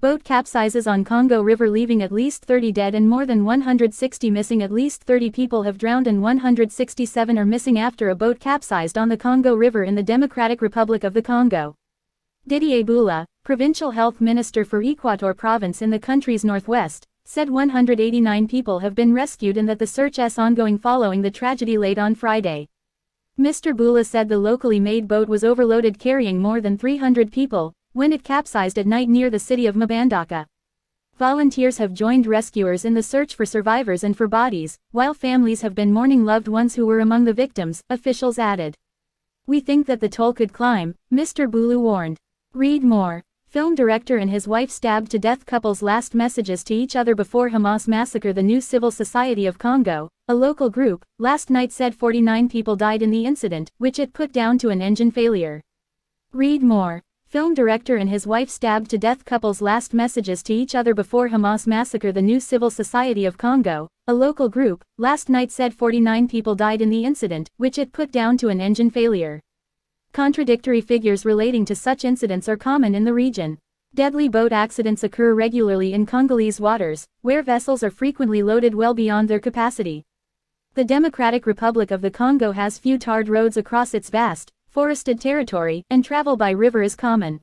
Boat capsizes on Congo River, leaving at least 30 dead and more than 160 missing. At least 30 people have drowned and 167 are missing after a boat capsized on the Congo River in the Democratic Republic of the Congo. Didier Bula, provincial health minister for Equator province in the country's northwest, said 189 people have been rescued and that the search is ongoing following the tragedy late on Friday. Mr. Bula said the locally made boat was overloaded, carrying more than 300 people, when it capsized at night near the city of Mbandaka. Volunteers have joined rescuers in the search for survivors and for bodies, while families have been mourning loved ones who were among the victims, officials added. "We think that the toll could climb," Mr. Bulu warned. Read more. Film director and his wife stabbed to death. Couple's last messages to each other before Hamas massacre. The New Civil Society of Congo, a local group, last night said 49 people died in the incident, which it put down to an engine failure. Read more. Film director and his wife stabbed to death. Couple's last messages to each other before Hamas massacre. The New Civil Society of Congo, a local group, last night said 49 people died in the incident, which it put down to an engine failure. Contradictory figures relating to such incidents are common in the region. Deadly boat accidents occur regularly in Congolese waters, where vessels are frequently loaded well beyond their capacity. The Democratic Republic of the Congo has few tarred roads across its vast, forested territory, and travel by river is common.